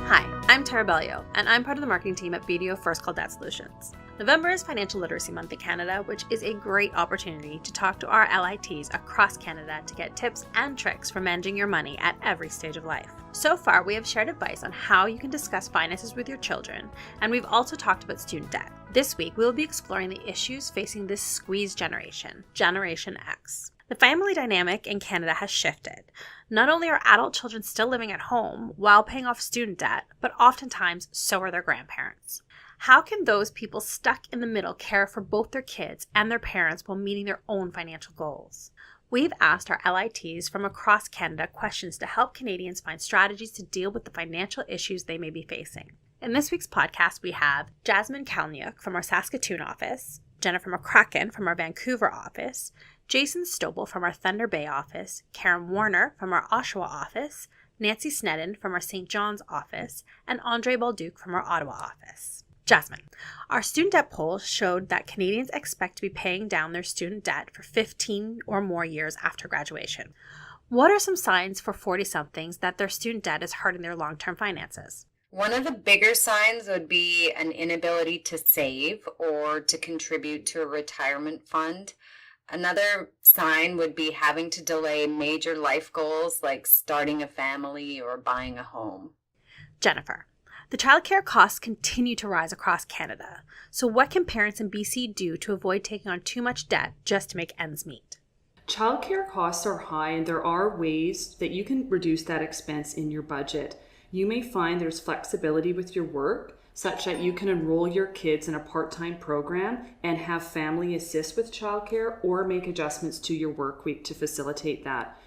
Hi, I'm Tara Bellio, and I'm part of the marketing team at BDO First Call Debt Solutions. November is Financial Literacy Month in Canada, which is a great opportunity to talk to our LITs across Canada to get tips and tricks for managing your money at every stage of life. So far, we have shared advice on how you can discuss finances with your children, and we've also talked about student debt. This week, we will be exploring the issues facing this squeeze generation, Generation X. The family dynamic in Canada has shifted. Not only are adult children still living at home while paying off student debt, but oftentimes so are their grandparents. How can those people stuck in the middle care for both their kids and their parents while meeting their own financial goals? We've asked our LITs from across Canada questions to help Canadians find strategies to deal with the financial issues they may be facing. In this week's podcast, we have Jasmine Kalniuk from our Saskatoon office, Jennifer McCracken from our Vancouver office, Jason Stobel from our Thunder Bay office, Karen Warner from our Oshawa office, Nancy Snedden from our St. John's office, and Andre Balduc from our Ottawa office. Jasmine, our student debt poll showed that Canadians expect to be paying down their student debt for 15 or more years after graduation. What are some signs for 40-somethings that their student debt is hurting their long-term finances? One of the bigger signs would be an inability to save or to contribute to a retirement fund. Another sign would be having to delay major life goals like starting a family or buying a home. Jennifer, the childcare costs continue to rise across Canada. So what can parents in BC do to avoid taking on too much debt just to make ends meet? Childcare costs are high, and there are ways that you can reduce that expense in your budget. You may find there's flexibility with your work, such that you can enroll your kids in a part-time program and have family assist with childcare or make adjustments to your work week to facilitate that.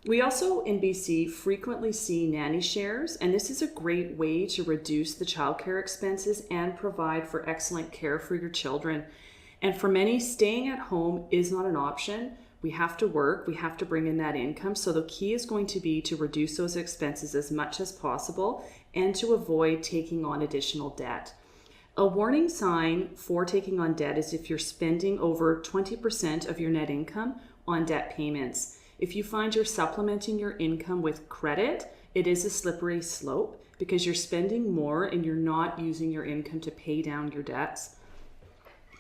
We also in BC frequently see nanny shares, and this is a great way to reduce the childcare expenses and provide for excellent care for your children. And for many, staying at home is not an option. We have to work, we have to bring in that income. So the key is going to be to reduce those expenses as much as possible and to avoid taking on additional debt. A warning sign for taking on debt is if you're spending over 20% of your net income on debt payments. If you find you're supplementing your income with credit, it is a slippery slope because you're spending more and you're not using your income to pay down your debts.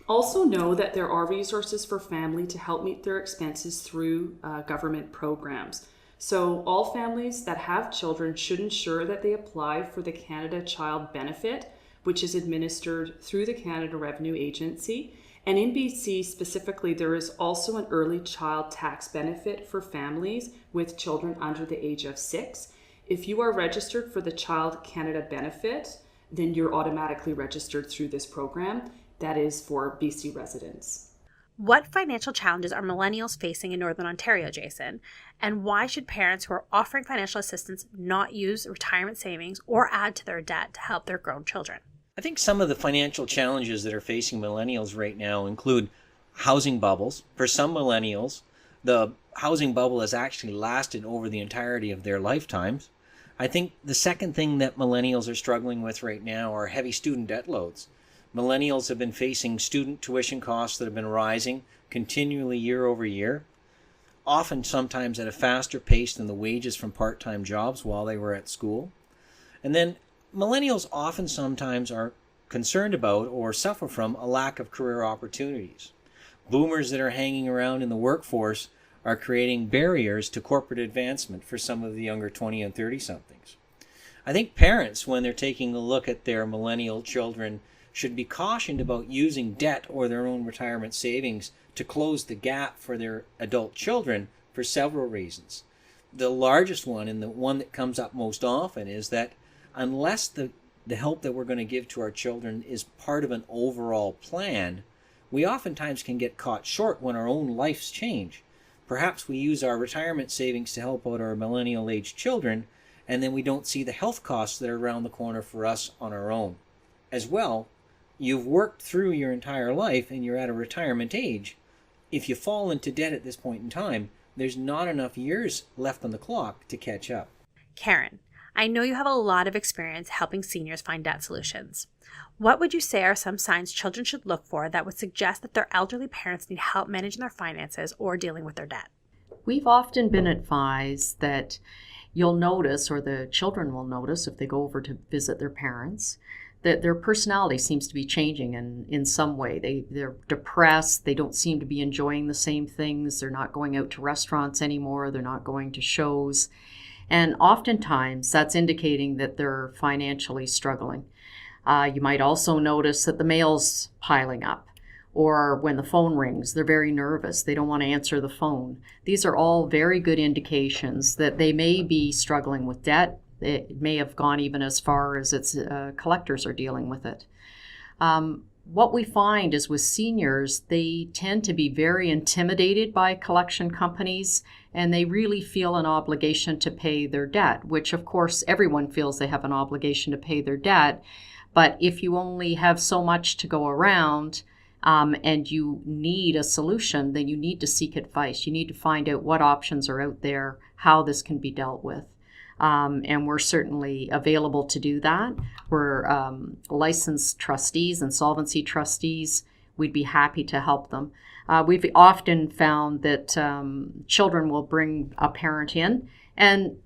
Also know that there are resources for family to help meet their expenses through government programs. So all families that have children should ensure that they apply for the Canada Child Benefit, which is administered through the Canada Revenue Agency. And in BC specifically, there is also an early child tax benefit for families with children under the age of 6. If you are registered for the Child Canada Benefit, then you're automatically registered through this program. That is for BC residents. What financial challenges are millennials facing in Northern Ontario, Jason? And why should parents who are offering financial assistance not use retirement savings or add to their debt to help their grown children? I think some of the financial challenges that are facing millennials right now include housing bubbles. For some millennials, the housing bubble has actually lasted over the entirety of their lifetimes. I think the second thing that millennials are struggling with right now are heavy student debt loads. Millennials have been facing student tuition costs that have been rising continually year over year, often sometimes at a faster pace than the wages from part-time jobs while they were at school. And then millennials often sometimes are concerned about or suffer from a lack of career opportunities. Boomers that are hanging around in the workforce are creating barriers to corporate advancement for some of the younger 20 and 30-somethings. I think parents, when they're taking a look at their millennial children, should be cautioned about using debt or their own retirement savings to close the gap for their adult children for several reasons. The largest one, and the one that comes up most often, is that unless the help that we're going to give to our children is part of an overall plan, we oftentimes can get caught short when our own lives change. Perhaps we use our retirement savings to help out our millennial-aged children, and then we don't see the health costs that are around the corner for us on our own. As well, you've worked through your entire life and you're at a retirement age. If you fall into debt at this point in time, there's not enough years left on the clock to catch up. Karen, I know you have a lot of experience helping seniors find debt solutions. What would you say are some signs children should look for that would suggest that their elderly parents need help managing their finances or dealing with their debt? We've often been advised that you'll notice, or the children will notice if they go over to visit their parents, that their personality seems to be changing in some way. They're depressed. They don't seem to be enjoying the same things. They're not going out to restaurants anymore. They're not going to shows. And oftentimes that's indicating that they're financially struggling. You might also notice that the mail's piling up, or when the phone rings, they're very nervous. They don't want to answer the phone. These are all very good indications that they may be struggling with debt. It may have gone even as far as its collectors are dealing with it. What we find is with seniors, they tend to be very intimidated by collection companies, and they really feel an obligation to pay their debt, which of course everyone feels they have an obligation to pay their debt. But if you only have so much to go around, and you need a solution, then you need to seek advice. You need to find out what options are out there, how this can be dealt with. And we're certainly available to do that. We're licensed trustees, insolvency trustees. We'd be happy to help them. We've often found that children will bring a parent in, and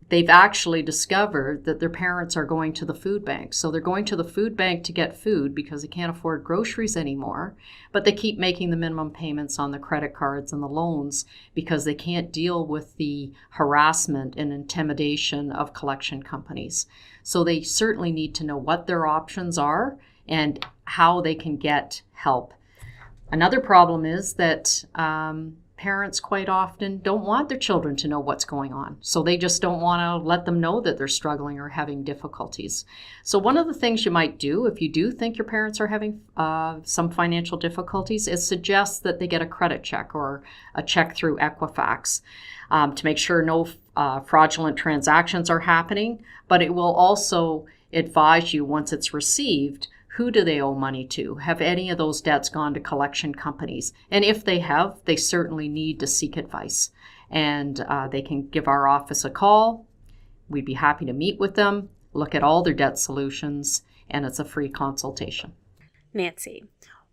they've actually discovered that their parents are going to the food bank. So they're going to the food bank to get food because they can't afford groceries anymore, but they keep making the minimum payments on the credit cards and the loans because they can't deal with the harassment and intimidation of collection companies. So they certainly need to know what their options are and how they can get help. Another problem is that parents quite often don't want their children to know what's going on. So they just don't want to let them know that they're struggling or having difficulties. So one of the things you might do if you do think your parents are having some financial difficulties is suggest that they get a credit check or a check through Equifax to make sure no fraudulent transactions are happening. But it will also advise you once it's received, who do they owe money to? Have any of those debts gone to collection companies? And if they have, they certainly need to seek advice. And they can give our office a call. We'd be happy to meet with them, look at all their debt solutions, and it's a free consultation. Nancy,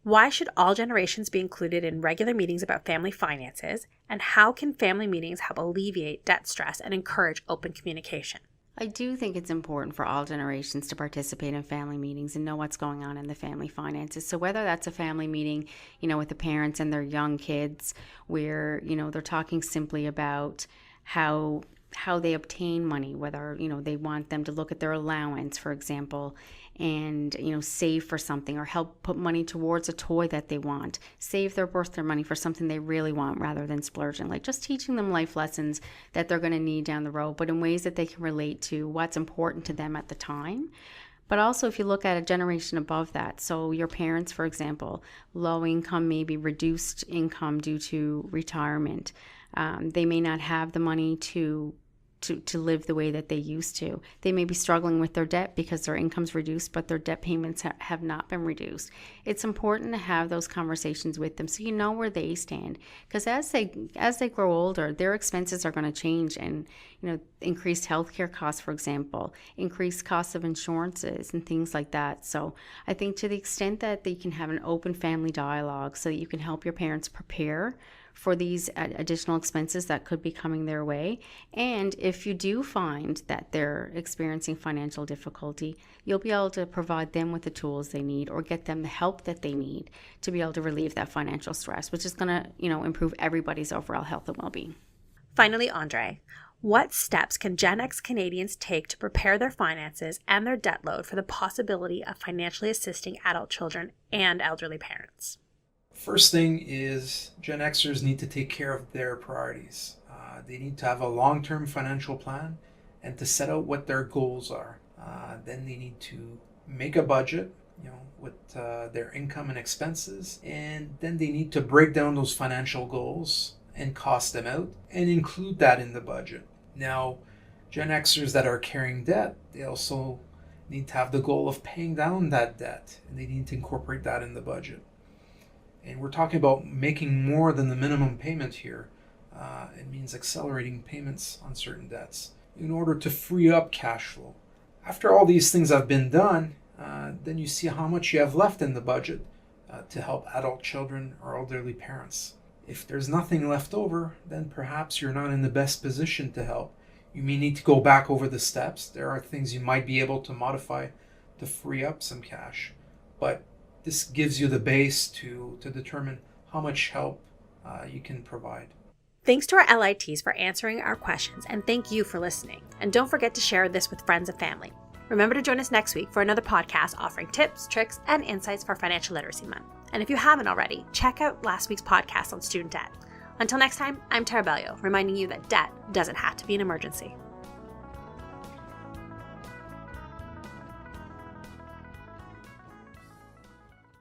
why should all generations be included in regular meetings about family finances? And how can family meetings help alleviate debt stress and encourage open communication? I do think it's important for all generations to participate in family meetings and know what's going on in the family finances. So whether that's a family meeting, with the parents and their young kids, where, they're talking simply about how they obtain money, whether, they want them to look at their allowance, for example, and, save for something or help put money towards a toy that they want, save their birthday money for something they really want rather than splurging, like just teaching them life lessons that they're going to need down the road, but in ways that they can relate to what's important to them at the time. But also if you look at a generation above that, so your parents, for example, low income, maybe reduced income due to retirement, they may not have the money to live the way that they used to. They may be struggling with their debt because their income's reduced, but their debt payments have not been reduced. It's important to have those conversations with them so you know where they stand. Because as they grow older, their expenses are going to change, and increased healthcare costs, for example, increased costs of insurances and things like that. So I think to the extent that they can have an open family dialogue so that you can help your parents prepare for these additional expenses that could be coming their way. And if you do find that they're experiencing financial difficulty, you'll be able to provide them with the tools they need or get them the help that they need to be able to relieve that financial stress, which is going to, improve everybody's overall health and well-being. Finally, Andre, what steps can Gen X Canadians take to prepare their finances and their debt load for the possibility of financially assisting adult children and elderly parents? First thing is Gen Xers need to take care of their priorities. They need to have a long-term financial plan and to set out what their goals are. Then they need to make a budget, with their income and expenses, and then they need to break down those financial goals and cost them out and include that in the budget. Now, Gen Xers that are carrying debt, they also need to have the goal of paying down that debt, and they need to incorporate that in the budget. And we're talking about making more than the minimum payment here. It means accelerating payments on certain debts in order to free up cash flow. After all these things have been done, then you see how much you have left in the budget to help adult children or elderly parents. If there's nothing left over, then perhaps you're not in the best position to help. You may need to go back over the steps. There are things you might be able to modify to free up some cash, but this gives you the base to determine how much help you can provide. Thanks to our LITs for answering our questions, and thank you for listening. And don't forget to share this with friends and family. Remember to join us next week for another podcast offering tips, tricks, and insights for Financial Literacy Month. And if you haven't already, check out last week's podcast on student debt. Until next time, I'm Tara Bellio, reminding you that debt doesn't have to be an emergency.